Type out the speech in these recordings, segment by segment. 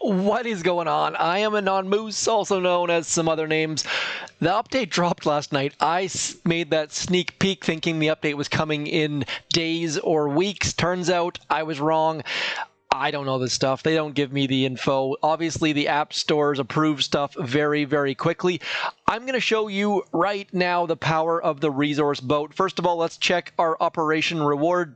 What is going on? I am Anon Moose, also known as some other names. The update dropped last night. I made that sneak peek thinking the update was coming in days or weeks. Turns out I was wrong. I don't know this stuff. They don't give me the info. Obviously, the app stores approve stuff very, very quickly. I'm going to show you right now the power of the resource boat. First of all, let's check our operation reward.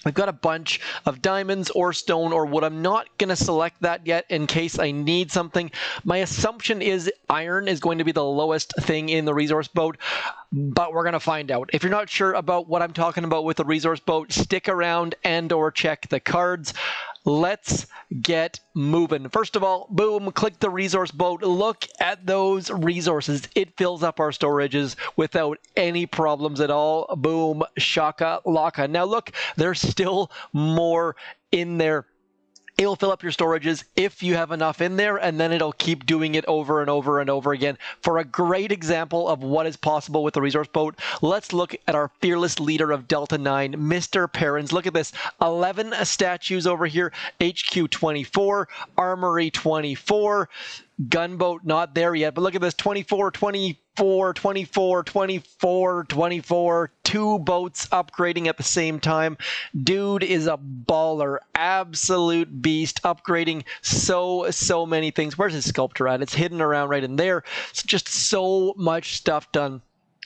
We've got a bunch of diamonds or stone or wood. I'm not going to select that yet in case I need something. My assumption is iron is going to be the lowest thing in the resource boat, but we're going to find out. If you're not sure about what I'm talking about with the resource boat, stick around and or check the cards. Let's get moving. First of all, boom, click the resource boat. Look at those resources. It fills up our storages without any problems at all. Boom, shaka laka. Now look, there's still more in there. It'll fill up your storages if you have enough in there, and then it'll keep doing it over and over and over again. For a great example of what is possible with the resource boat, let's look at our fearless leader of Delta 9, Mr. Perrins. Look at this, 11 statues over here, HQ24, Armory 24, Gunboat not there yet, but look at this, 24, 24, 24, 24, 24, two boats upgrading at the same time. Dude is a baller, absolute beast, upgrading so many things. Where's his sculptor at? It's hidden around right in there. It's just so much stuff done.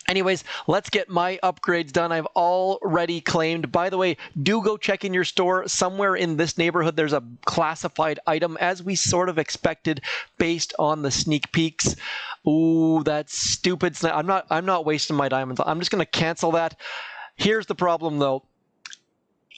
Anyways, let's get my upgrades done. I've already claimed. By the way, do go check in your store. Somewhere in this neighborhood, there's a classified item, as we sort of expected based on the sneak peeks. Ooh, that's stupid. I'm not wasting my diamonds. I'm just going to cancel that. Here's the problem, though.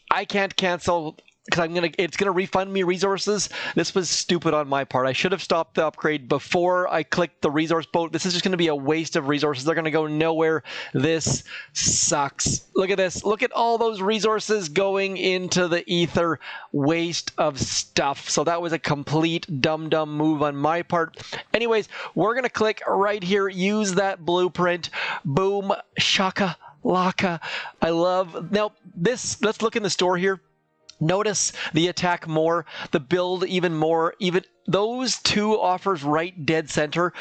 I can't cancel because it's gonna refund me resources. This was stupid on my part. I should have stopped the upgrade before I clicked the resource boat. This is just gonna be a waste of resources. They're gonna go nowhere. This sucks. Look at this. Look at all those resources going into the ether. Waste of stuff. So that was a complete dumb move on my part. Anyways, we're gonna click right here. Use that blueprint. Boom. Shaka laka. I love. Now this. Let's look in the store here. Notice the attack more, the build even more, even those two offers right dead center.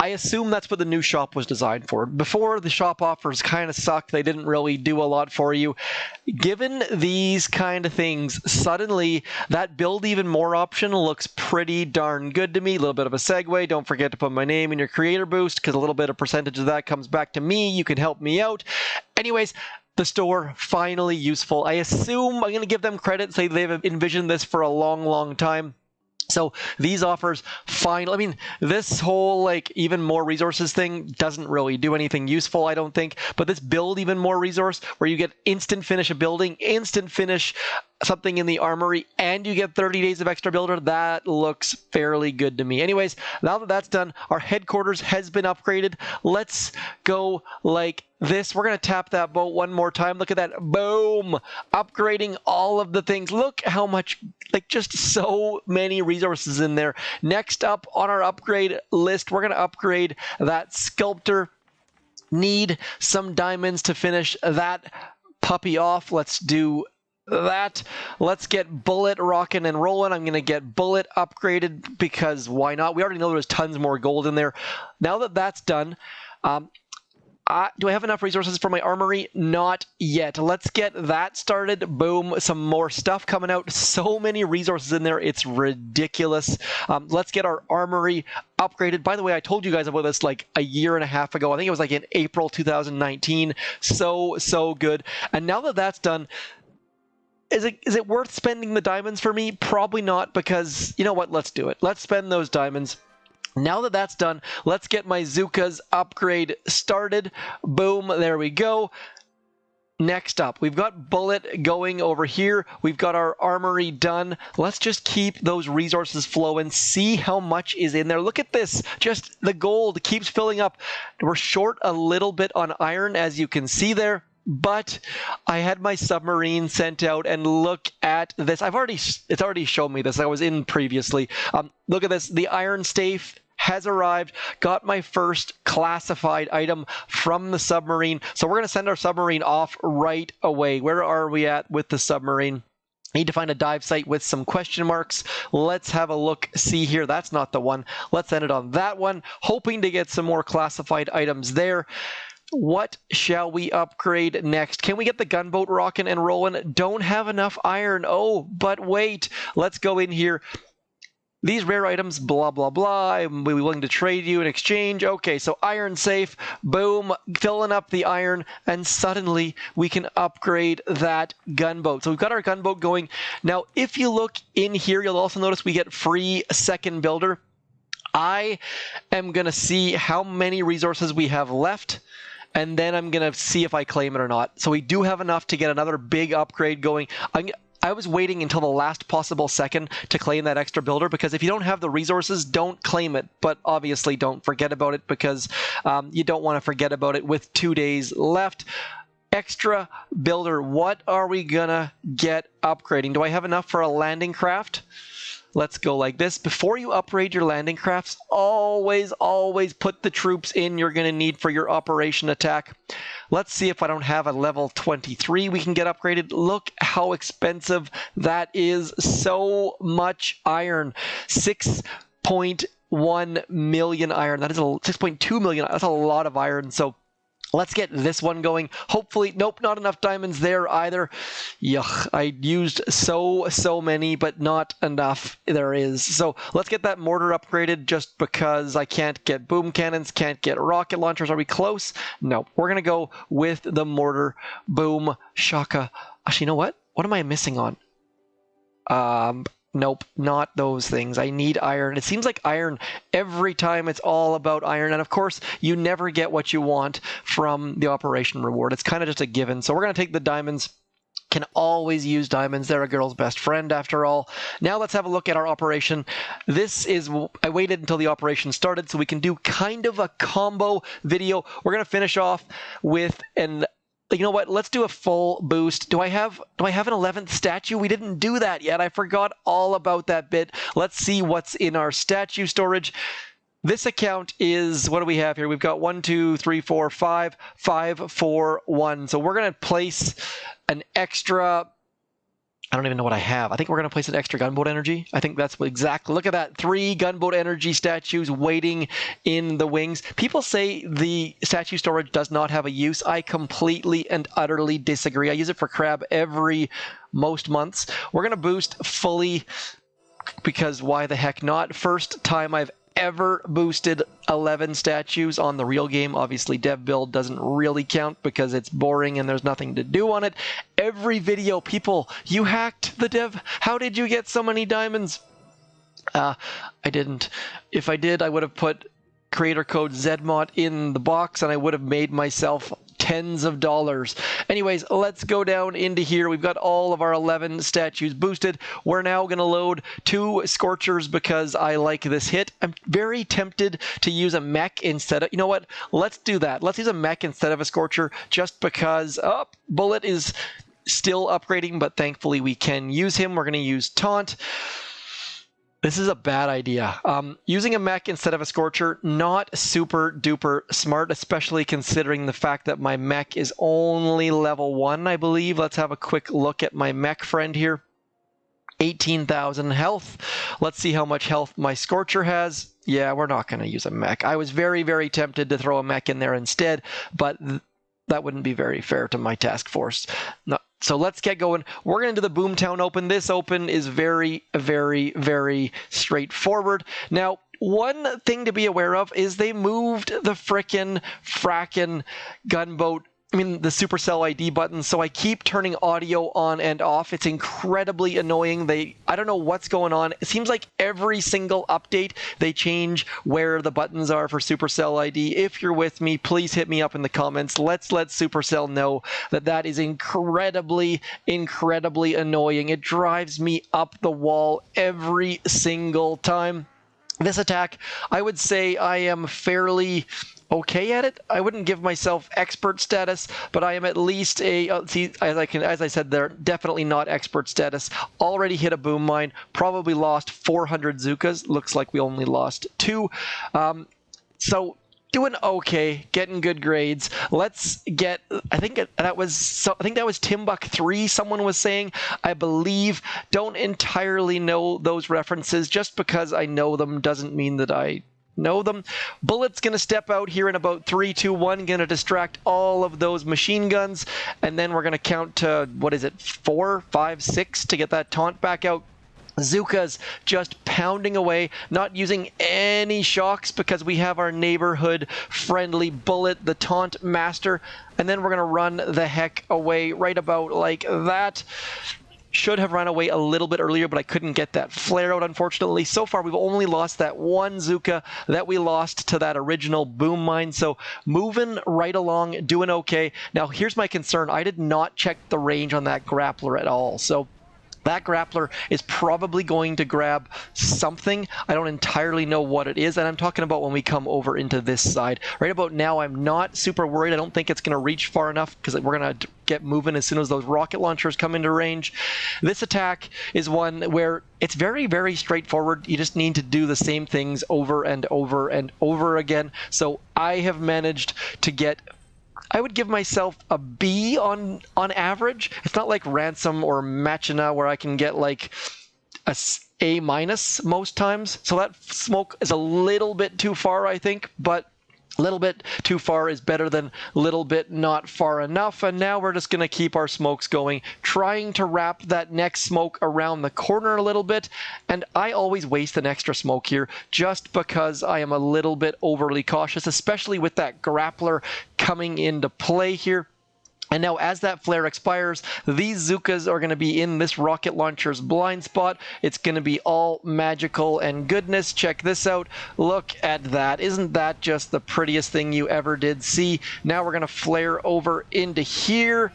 I assume that's what the new shop was designed for. Before, the shop offers kind of sucked. They didn't really do a lot for you. Given these kind of things, suddenly that build even more option looks pretty darn good to me. A little bit of a segue. Don't forget to put my name in your creator boost because a little bit of percentage of that comes back to me. You can help me out. Anyways, the store, finally useful. I assume I'm going to give them credit, say they've envisioned this for a long time. So these offers, I mean, this whole like even more resources thing doesn't really do anything useful, I don't think. But this build even more resource where you get instant finish a building, instant finish something in the armory, and you get 30 days of extra builder, that looks fairly good to me. Anyways, now that that's done, our headquarters has been upgraded. Let's go like this. We're going to tap that boat one more time. Look at that. Boom. Upgrading all of the things. Look how much, like just so many resources in there. Next up on our upgrade list, we're going to upgrade that sculptor. Need some diamonds to finish that puppy off. Let's do that. Let's get bullet rocking and rolling. I'm going to get bullet upgraded because why not? We already know there's tons more gold in there. Now that that's done, do I have enough resources for my armory? Not yet. Let's get that started. Boom. Some more stuff coming out. So many resources in there. It's ridiculous. Let's get our armory upgraded. By the way, I told you guys about this like a year and a half ago. I think it was like in April 2019. So good. And now that that's done, is it worth spending the diamonds for me? Probably not, because you know what? Let's do it. Let's spend those diamonds. Now that that's done, let's get my Zuka's upgrade started. Boom, there we go. Next up, we've got bullet going over here. We've got our armory done. Let's just keep those resources flowing. See how much is in there. Look at this. Just the gold keeps filling up. We're short a little bit on iron, as you can see there. But I had my submarine sent out, and look at this. It's already shown me this. I was in previously. Look at this. The iron staff has arrived. Got my first classified item from the submarine. So we're going to send our submarine off right away. Where are we at with the submarine? Need to find a dive site with some question marks. Let's have a look. See here, that's not the one. Let's end it on that one. Hoping to get some more classified items there. What shall we upgrade next? Can we get the gunboat rocking and rolling? Don't have enough iron. Oh, but wait. Let's go in here. These rare items, blah, blah, blah. I'm willing to trade you in exchange. Okay, so iron safe. Boom. Filling up the iron. And suddenly we can upgrade that gunboat. So we've got our gunboat going. Now, if you look in here, you'll also notice we get free second builder. I am going to see how many resources we have left. And then I'm going to see if I claim it or not. So we do have enough to get another big upgrade going. I was waiting until the last possible second to claim that extra builder, because if you don't have the resources, don't claim it. But obviously don't forget about it, because you don't want to forget about it with 2 days left. Extra builder, what are we gonna get upgrading? Do I have enough for a landing craft? Let's go like this. Before you upgrade your landing crafts, always put the troops in you're going to need for your operation attack. Let's see if I don't have a level 23 we can get upgraded. Look how expensive that is. So much iron. 6.1 million iron. That is 6.2 million. That's a lot of iron. So let's get this one going. Hopefully, nope, not enough diamonds there either. Yuck, I used so many, but not enough there is. So let's get that mortar upgraded, just because I can't get boom cannons, can't get rocket launchers. Are we close? No, we're going to go with the mortar. Boom, shaka. Actually, you know what? What am I missing on? Nope, not those things. I need iron. It seems like iron every time. It's all about iron. And of course, you never get what you want from the operation reward. It's kind of just a given. So we're going to take the diamonds. Can always use diamonds. They're a girl's best friend after all. Now let's have a look at our operation. I waited until the operation started so we can do kind of a combo video. We're going to finish off with you know what? Let's do a full boost. Do I have an 11th statue? We didn't do that yet. I forgot all about that bit. Let's see what's in our statue storage. This account is, what do we have here? We've got 1, 2, 3, 4, 5, 5, 4, 1. So we're going to place an extra, I don't even know what I have. I think we're going to place an extra gunboat energy. I think that's exactly, look at that. 3 gunboat energy statues waiting in the wings. People say the statue storage does not have a use. I completely and utterly disagree. I use it for crab most months. We're going to boost fully, because why the heck not? First time I've ever boosted 11 statues on the real game. Obviously, dev build doesn't really count because it's boring and there's nothing to do on it. Every video, people, you hacked the dev. How did you get so many diamonds? I didn't. If I did, I would have put creator code zmot in the box and I would have made myself tens of dollars. Anyways, let's go down into here. We've got all of our 11 statues boosted. We're now going to load 2 scorchers because I like this hit. I'm very tempted to use a mech instead of, you know what? Let's do that. Let's use a mech instead of a scorcher, just because bullet is still upgrading, but thankfully we can use him. We're going to use taunt. This is a bad idea. Using a mech instead of a scorcher, not super duper smart, especially considering the fact that my mech is only level 1, I believe. Let's have a quick look at my mech friend here. 18,000 health. Let's see how much health my scorcher has. Yeah, we're not going to use a mech. I was very tempted to throw a mech in there instead, but that wouldn't be very fair to my task force. No. So let's get going. We're going to do the Boomtown Open. This open is very straightforward. Now, one thing to be aware of is they moved the frackin' gunboat, the Supercell ID button, so I keep turning audio on and off. It's incredibly annoying. I don't know what's going on. It seems like every single update they change where the buttons are for Supercell ID. If you're with me, please hit me up in the comments. Let's let Supercell know that is incredibly annoying. It drives me up the wall every single time. This attack, I would say I am fairly okay at it. I wouldn't give myself expert status, but I am at least as I said there, definitely not expert status. Already hit a boom mine, probably lost 400 Zukas. Looks like we only lost 2. So doing okay, getting good grades. Let's get, I think that was Timbuk 3 someone was saying, I believe. Don't entirely know those references. Just because I know them doesn't mean that I know them. Bullet's going to step out here in about 3, 2, 1, going to distract all of those machine guns, and then we're going to count to, what is it, 4, 5, 6 to get that taunt back out. Zookas just pounding away, not using any shocks because we have our neighborhood friendly Bullet, the taunt master, and then we're going to run the heck away right about like that. Should have run away a little bit earlier, but I couldn't get that flare out, unfortunately. So far, we've only lost that one Zooka that we lost to that original boom mine, so moving right along, doing okay. Now, here's my concern. I did not check the range on that grappler at all, so that grappler is probably going to grab something. I don't entirely know what it is, and I'm talking about when we come over into this side. Right about now, I'm not super worried. I don't think it's going to reach far enough because we're going to get moving as soon as those rocket launchers come into range. This attack is one where it's very, very straightforward. You just need to do the same things over and over and over again. So I have managed to get, I would give myself a B on average. It's not like Ransom or Machina where I can get like a A- most times. So that smoke is a little bit too far, I think, but a little bit too far is better than little bit not far enough. And now we're just going to keep our smokes going, trying to wrap that next smoke around the corner a little bit. And I always waste an extra smoke here just because I am a little bit overly cautious, especially with that grappler coming into play here. And now as that flare expires, these Zookas are going to be in this rocket launcher's blind spot. It's going to be all magical and goodness. Check this out. Look at that. Isn't that just the prettiest thing you ever did see? Now we're going to flare over into here.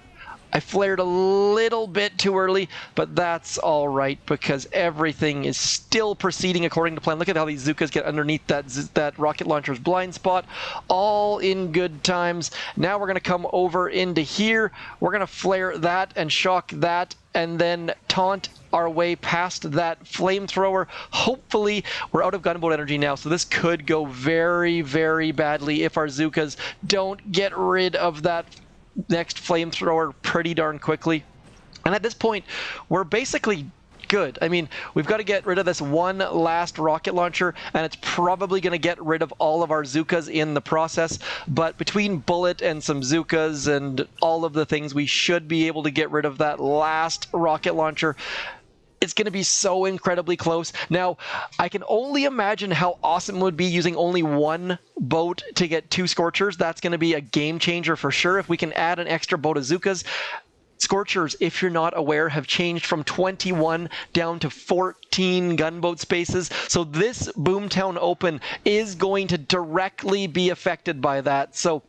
I flared a little bit too early, but that's all right because everything is still proceeding according to plan. Look at how these Zookas get underneath that rocket launcher's blind spot. All in good times. Now we're going to come over into here. We're going to flare that and shock that and then taunt our way past that flamethrower. Hopefully, we're out of gunboat energy now, so this could go very, very badly if our Zookas don't get rid of that next flamethrower pretty darn quickly. And at this point, we're basically good. I mean, we've got to get rid of this one last rocket launcher, and it's probably going to get rid of all of our Zookas in the process. But between Bullet and some Zookas and all of the things, we should be able to get rid of that last rocket launcher. It's going to be so incredibly close. Now, I can only imagine how awesome it would be using only one boat to get 2 Scorchers. That's going to be a game changer for sure. If we can add an extra boat of Zookas. Scorchers, if you're not aware, have changed from 21 down to 14 gunboat spaces. So this Boomtown Open is going to directly be affected by that. So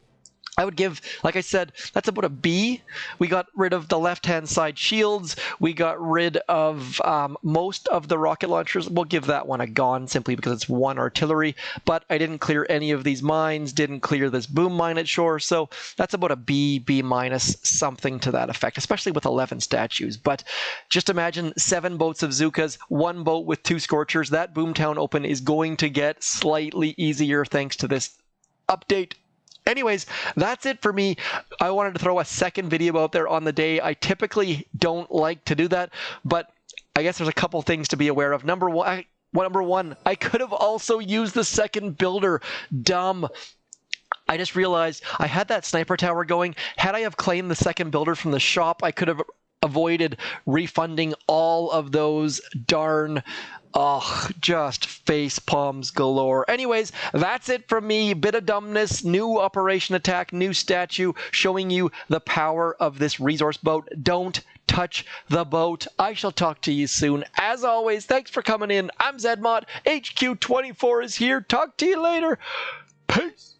I would give, like I said, that's about a B. We got rid of the left-hand side shields. We got rid of most of the rocket launchers. We'll give that one a gone simply because it's 1 artillery. But I didn't clear any of these mines, didn't clear this boom mine at shore. So that's about a B, B-, something to that effect, especially with 11 statues. But just imagine 7 boats of Zookas, 1 boat with 2 Scorchers. That Boomtown Open is going to get slightly easier thanks to this update. Anyways, that's it for me. I wanted to throw a second video out there on the day. I typically don't like to do that, but I guess there's a couple things to be aware of. Number one, I could have also used the second builder. Dumb. I just realized I had that sniper tower going. Had I have claimed the second builder from the shop, I could have avoided refunding all of those darn just face palms galore. Anyways, that's it from me. Bit of dumbness, new operation attack, new statue, showing you the power of this resource boat. Don't touch the boat. I shall talk to you soon. As always, thanks for coming in. I'm zmot. HQ24 is here. Talk to you later. Peace.